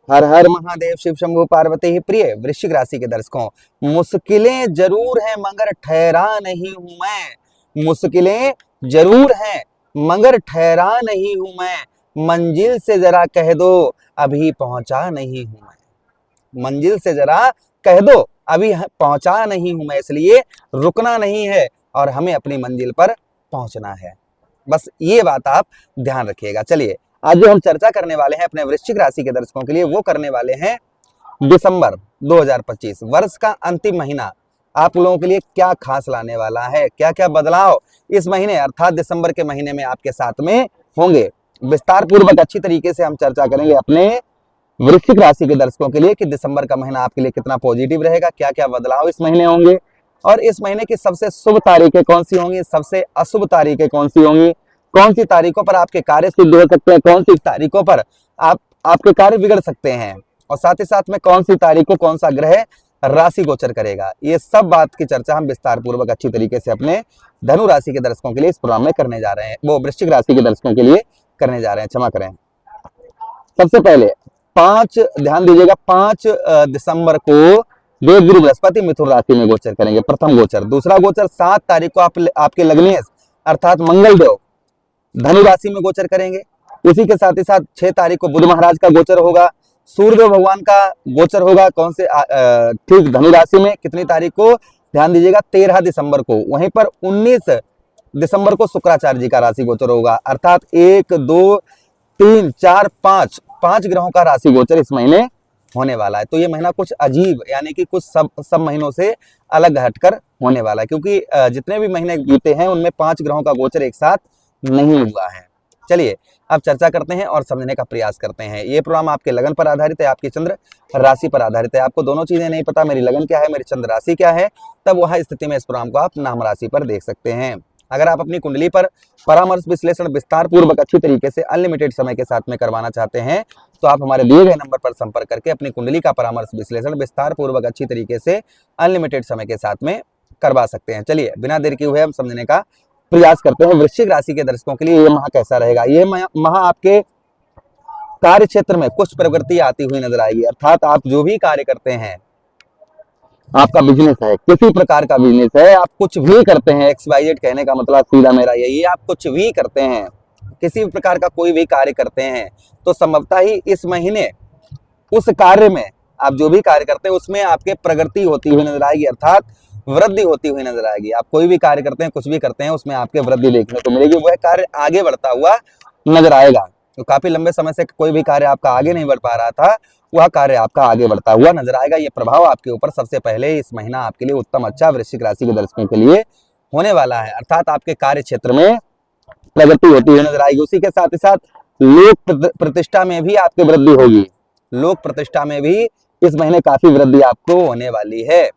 हर हर महादेव, शिव शंभु पार्वती ही प्रिय। वृश्चिक राशि के दर्शकों, मुश्किलें जरूर हैं मगर ठहरा नहीं हूं मैं। मुश्किलें जरूर हैं मगर ठहरा नहीं हूं मैं। मंजिल से जरा कह दो अभी पहुंचा नहीं हूं मैं। मंजिल से जरा कह दो अभी पहुंचा नहीं हूं मैं, इसलिए रुकना नहीं है और हमें अपनी मंजिल पर पहुंचना है। बस ये बात आप ध्यान रखिएगा। चलिए, आज जो हम चर्चा करने वाले हैं अपने वृश्चिक राशि के दर्शकों के लिए, वो करने वाले हैं दिसंबर 2025 वर्ष का अंतिम महीना आप लोगों के लिए क्या खास लाने वाला है, क्या क्या बदलाव इस महीने अर्थात दिसंबर के महीने में आपके साथ में होंगे। विस्तार पूर्वक अच्छी तरीके से हम चर्चा करेंगे अपने वृश्चिक राशि के दर्शकों के लिए कि दिसंबर का महीना आपके लिए कितना पॉजिटिव रहेगा, क्या क्या बदलाव इस महीने होंगे और इस महीने की सबसे शुभ तारीखें कौन सी होंगी, सबसे अशुभ तारीखें कौन सी होंगी, कौन सी तारीखों पर आपके कार्य सिद्ध हो सकते हैं, कौन सी तारीखों पर आपके कार्य बिगड़ सकते हैं और साथ ही साथ में कौन सी तारीख को कौन सा ग्रह राशि गोचर करेगा। ये सब बात की चर्चा हम विस्तार पूर्वक अच्छी तरीके से अपने धनु राशि के दर्शकों के लिए इस प्रोग्राम में करने जा रहे हैं, वो वृश्चिक राशि के दर्शकों के लिए करने जा रहे हैं, क्षमा करें। सबसे पहले ध्यान दीजिएगा, 5 दिसंबर को देवगुरु बृहस्पति मिथुन राशि में गोचर करेंगे, प्रथम गोचर। दूसरा गोचर 7 तारीख को आपके लग्नेश अर्थात मंगल देव धनु राशि में गोचर करेंगे। उसी के साथ ही साथ 6 तारीख को बुध महाराज का गोचर होगा, सूर्यदेव भगवान का गोचर होगा कौन से ठीक धनु राशि में, कितनी तारीख को ध्यान दीजिएगा 13 दिसंबर को। वहीं पर 19 दिसंबर को शुक्राचार्य जी का राशि गोचर होगा अर्थात 1 2 3 4 5 ग्रहों का राशि गोचर इस महीने होने वाला है। तो ये महीना कुछ अजीब यानी कि कुछ सब महीनों से अलग हटकर होने वाला है, क्योंकि जितने भी महीने बीते हैं उनमें 5 ग्रहों का गोचर एक साथ नहीं हुआ है। चलिए, अब चर्चा करते हैं और समझने का प्रयास करते हैं। ये प्रोग्राम आपके लगन पर आधारित है, आपकी चंद्र राशि पर आधारित है। आपको दोनों चीजें नहीं पता, मेरी लगन क्या है, मेरी चंद्र राशि क्या है, तब वह स्थिति में इस प्रोग्राम को आप नाम राशि पर देख सकते हैं। अगर आप अपनी कुंडली पर परामर्श विश्लेषण विस्तार पूर्वक अच्छी तरीके से अनलिमिटेड समय के साथ में करवाना चाहते हैं तो आप हमारे दिए गए नंबर पर संपर्क करके अपनी कुंडली का परामर्श विश्लेषण विस्तार पूर्वक अच्छी तरीके से अनलिमिटेड समय के साथ में करवा सकते हैं। चलिए, बिना देर किए हुए हम समझने का प्रयास करते हैं वृश्चिक राशि के दर्शकों के लिए ये माह कैसा रहेगा। ये माह आपके कार्य क्षेत्र में कुछ प्रवृत्ति आती हुई नजर आएगी, अर्थात आप जो भी कार्य करते हैं, आपका बिजनेस है, किसी प्रकार का बिजनेस है, आप कुछ भी करते हैं, XYZ कहने का मतलब सीधा मेरा यही है, आप कुछ भी करते हैं, किसी भी प्रकार का कोई भी कार्य करते हैं तो संभवतः ही इस महीने उस कार्य में आप जो भी कार्य करते हैं उसमें आपके प्रगति होती हुई नजर आएगी, अर्थात वृद्धि होती हुई नजर आएगी। आप कोई भी कार्य करते हैं, कुछ भी करते हैं, उसमें आपके वृद्धि देखने को मिलेगी, वह कार्य आगे बढ़ता हुआ नजर आएगा। तो काफी लंबे समय से कोई भी कार्य आपका आगे नहीं बढ़ पा रहा था, वह कार्य आपका आगे बढ़ता हुआ नजर आएगा। ये प्रभाव आपके ऊपर सबसे पहले इस महीना आपके लिए उत्तम अच्छा वृश्चिक राशि के दर्शकों के लिए होने वाला है, अर्थात आपके कार्य क्षेत्र में प्रगति होती हुई नजर आएगी। उसी के साथ ही साथ लोक प्रतिष्ठा में भी आपकी वृद्धि होगी, लोक प्रतिष्ठा में भी इस महीने काफी वृद्धि आपको होने वाली है।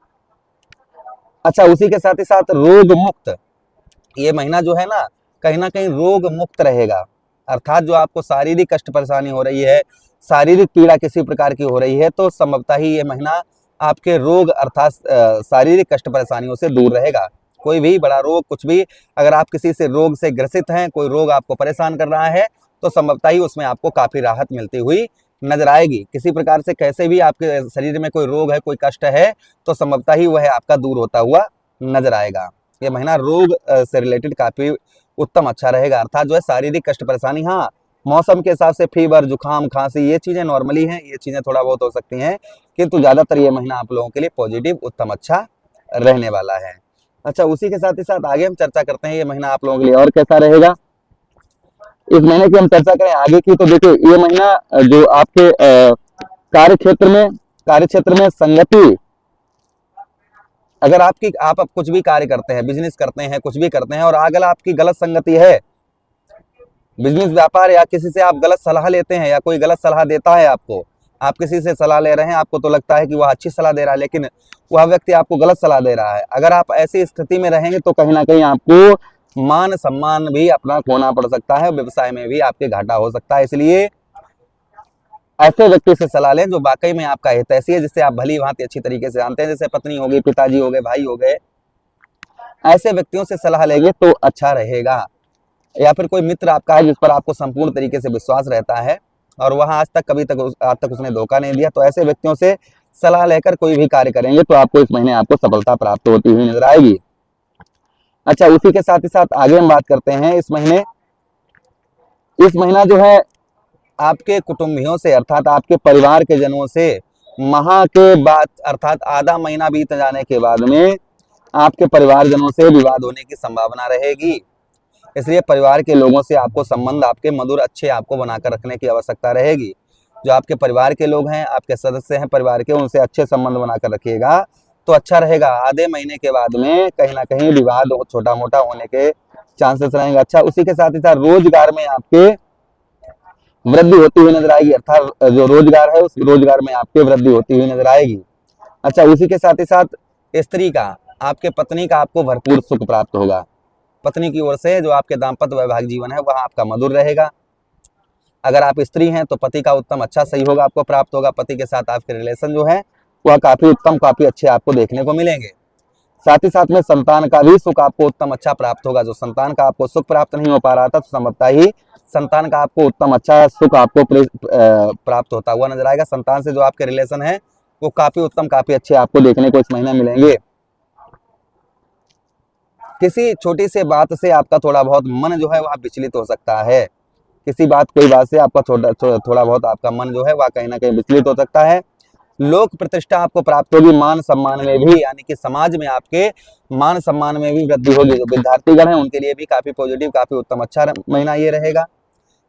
अच्छा, उसी के साथ ही साथ रोग मुक्त, ये महीना जो है ना कहीं रोग मुक्त रहेगा, अर्थात जो आपको शारीरिक कष्ट परेशानी हो रही है, शारीरिक पीड़ा किसी प्रकार की हो रही है, तो संभवतः ही ये महीना आपके रोग अर्थात शारीरिक कष्ट परेशानियों से दूर रहेगा। कोई भी बड़ा रोग, कुछ भी अगर आप किसी से रोग से ग्रसित हैं, कोई रोग आपको परेशान कर रहा है तो संभवतः ही उसमें आपको काफी राहत मिलती हुई नजर आएगी। किसी प्रकार से कैसे भी आपके शरीर में कोई रोग है, कोई कष्ट है, तो संभवतः ही वह आपका दूर होता हुआ नजर आएगा। यह महीना रोग से रिलेटेड काफी उत्तम अच्छा रहेगा, अर्थात जो है शारीरिक कष्ट परेशानी, हाँ मौसम के हिसाब से फीवर, जुकाम, खांसी, ये चीजें नॉर्मली हैं, ये चीजें थोड़ा बहुत हो सकती हैं, किंतु ज्यादातर ये महीना आप लोगों के लिए पॉजिटिव उत्तम अच्छा रहने वाला है। अच्छा, उसी के साथ ही साथ आगे हम चर्चा करते हैं ये महीना आप लोगों के लिए और कैसा रहेगा। इस महीने की हम चर्चा करें आगे की, तो देखिए ये महीना जो आपके कार्य क्षेत्र में संगति, अगर आप कुछ भी कार्य करते हैं, बिजनेस करते हैं, कुछ भी करते हैं और अगर आपकी गलत संगति है, बिजनेस व्यापार या किसी से आप गलत सलाह लेते हैं या कोई गलत सलाह देता है आपको, आप किसी से सलाह ले रहे हैं, आपको तो लगता है कि वह अच्छी सलाह दे रहा है लेकिन वह व्यक्ति आपको गलत सलाह दे रहा है, अगर आप ऐसी स्थिति में रहेंगे तो कहीं ना कहीं आपको मान सम्मान भी अपना खोना पड़ सकता है, व्यवसाय में भी आपके घाटा हो सकता है। इसलिए ऐसे व्यक्ति से सलाह लें जो वाकई में आपका हितैषी है, जिससे आप भली भांति अच्छी तरीके से जानते हैं, जैसे पत्नी हो गई, पिताजी हो गए, भाई हो गए, ऐसे व्यक्तियों से सलाह लेंगे तो अच्छा रहेगा। या फिर कोई मित्र आपका है जिस पर आपको संपूर्ण तरीके से विश्वास रहता है, और वहां आज तक उसने धोखा नहीं दिया। तो ऐसे व्यक्तियों से सलाह लेकर कोई भी कार्य करेंगे तो आपको इस महीने आपको सफलता प्राप्त होती हुई नजर आएगी। अच्छा, उसी के साथ ही साथ आगे हम बात करते हैं इस महीना जो है आपके कुटुंबियों से अर्थात आपके परिवार के जनों से माह के बाद अर्थात आधा महीना बीत जाने के बाद में आपके परिवारजनों से विवाद होने की संभावना रहेगी। इसलिए परिवार के लोगों से आपको संबंध आपके मधुर अच्छे आपको बनाकर रखने की आवश्यकता रहेगी। जो आपके परिवार के लोग हैं, आपके सदस्य हैं परिवार के, उनसे अच्छे संबंध बनाकर रखिएगा तो अच्छा रहेगा। आधे महीने के बाद में कहीं ना कहीं विवाद छोटा मोटा होने के चांसेस रहेंगे। अच्छा, उसी के साथ ही साथ रोजगार में आपके वृद्धि होती हुई नजर आएगी, अर्थात जो रोजगार है उस रोजगार में आपके वृद्धि होती हुई नजर आएगी। अच्छा, उसी के साथ ही साथ स्त्री का, आपके पत्नी का आपको भरपूर सुख प्राप्त होगा। पत्नी की ओर से जो आपके दाम्पत्य वैवाहिक जीवन है वह आपका मधुर रहेगा। अगर आप स्त्री हैं तो पति का उत्तम अच्छा सहयोग आपको प्राप्त होगा। पति के साथ आपके रिलेशन जो है वह काफी उत्तम काफी अच्छे आपको देखने को मिलेंगे। साथ ही साथ में संतान का भी सुख आपको उत्तम अच्छा प्राप्त होगा। जो संतान का आपको सुख प्राप्त नहीं हो पा रहा था तो संभवतः ही संतान का आपको उत्तम अच्छा सुख आपको प्राप्त होता हुआ नजर आएगा। संतान से जो आपके रिलेशन है वो काफी उत्तम काफी अच्छे आपको देखने को इस महीने मिलेंगे। किसी छोटी से बात से आपका थोड़ा बहुत मन जो है वह विचलित हो सकता है। कोई बात से आपका थोड़ा बहुत आपका मन जो है वह कहीं ना कहीं विचलित हो सकता है। लोक प्रतिष्ठा आपको प्राप्त होगी, मान सम्मान में भी, यानी कि समाज में आपके मान सम्मान में भी वृद्धि होगी। जो विद्यार्थीगण हैं उनके लिए भी काफी पॉजिटिव काफी उत्तम अच्छा महीना ये रहेगा।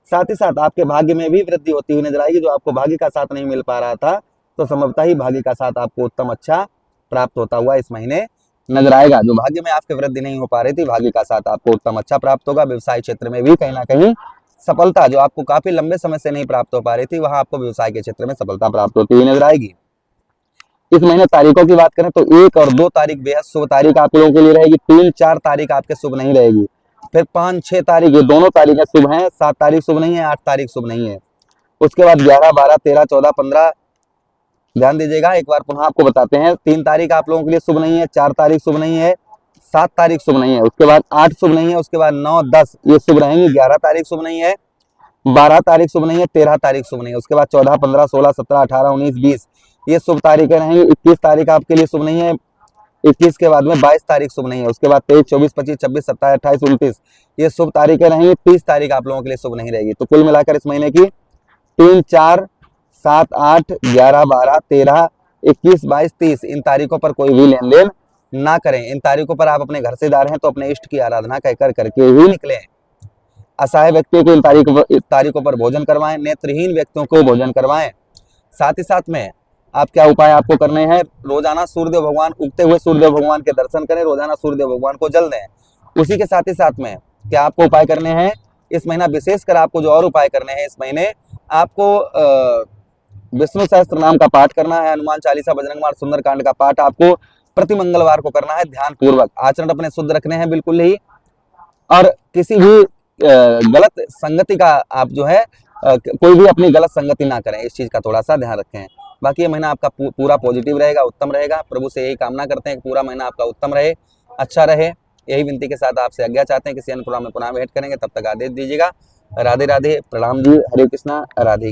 साथ ही साथ आपके भाग्य में भी वृद्धि होती हुई नजर आएगी। जो आपको भाग्य का साथ नहीं मिल पा रहा था तो संभवतः ही भाग्य का साथ आपको उत्तम अच्छा प्राप्त होता हुआ इस महीने नजर आएगा। जो भाग्य में आपके वृद्धि नहीं हो पा रही थी, भाग्य का साथ आपको उत्तम अच्छा प्राप्त होगा। व्यवसाय क्षेत्र में भी कहीं ना कहीं सफलता जो आपको काफी लंबे समय से नहीं प्राप्त हो पा रही थी वहां आपको व्यवसाय के क्षेत्र में सफलता प्राप्त होती हुई नजर आएगी। इस महीने तारीखों की बात करें तो 1 और 2 तारीख बेहद शुभ तारीख आप लोगों के लिए रहेगी। 3, 4 तारीख आपके शुभ नहीं रहेगी। फिर 5, 6 तारीख, ये दोनों तारीखें शुभ हैं। 7 तारीख शुभ नहीं है, 8 तारीख शुभ नहीं है। उसके बाद 11, 12, 13, 14, 15 ध्यान दीजिएगा। एक बार पुनः आपको बताते हैं। 3 तारीख आप लोगों के लिए शुभ नहीं है, 4 तारीख शुभ नहीं है, 7 तारीख शुभ नहीं है, उसके बाद 8 शुभ नहीं है, उसके बाद 9, 10 ये शुभ रहेंगी। 11 तारीख शुभ नहीं है, 12 तारीख शुभ नहीं है, 13 तारीख शुभ नहीं है, उसके बाद 14, 15, 16, 17, 18, 19, 20 ये शुभ तारीखें रहेंगी। 21 तारीख आपके लिए शुभ नहीं है। 21 के बाद में 22 तारीख शुभ नहीं है, उसके बाद 23, 24, 25, 26, 27, 28, 29 ये शुभ तारीखें रहेंगी। 30 तारीख आप लोगों के लिए शुभ नहीं रहेगी। तो कुल मिलाकर इस महीने की 3, 4, 7, 8, 11, 12, 13, 21, 22, 30 इन तारीखों पर कोई भी लेन देन ना करें। इन तारीखों पर आप अपने घर से दार हैं तो अपने इष्ट की आराधना कहकर करके ही निकलें। असहाय व्यक्तियों को इन तारीखों पर भोजन करवाएं, नेत्रहीन व्यक्तियों को भोजन करवाएं। साथ ही साथ में आप क्या उपाय आपको करने हैं, रोजाना सूर्यदेव भगवान, उगते हुए सूर्यदेव भगवान के दर्शन करें, रोजाना सूर्यदेव भगवान को जल दें। उसी के साथ ही साथ में क्या आपको उपाय करने हैं इस महीना, विशेषकर आपको जो और उपाय करने हैं इस महीने, आपको विष्णु सहस्त्र नाम का पाठ करना है, हनुमान चालीसा, बजरंगबाण, सुंदरकांड का पाठ आपको प्रति मंगलवार को करना है ध्यान पूर्वक। आचरण अपने शुद्ध रखने हैं बिल्कुल ही, और किसी भी गलत संगति का आप जो है कोई भी अपनी गलत संगति ना करें, इस चीज का थोड़ा सा ध्यान रखें। बाकी ये महीना आपका पूरा पॉजिटिव रहेगा, उत्तम रहेगा। प्रभु से यही कामना करते हैं कि पूरा महीना आपका उत्तम रहे, अच्छा रहे। यही विनती के साथ आपसे आज्ञा चाहते हैं। किसी अन्य प्रोग्राम में पुनः भेंट करेंगे, तब तक आदेश दीजिएगा। राधे राधे, प्रणाम जी, हरे कृष्णा, राधे कृष्ण।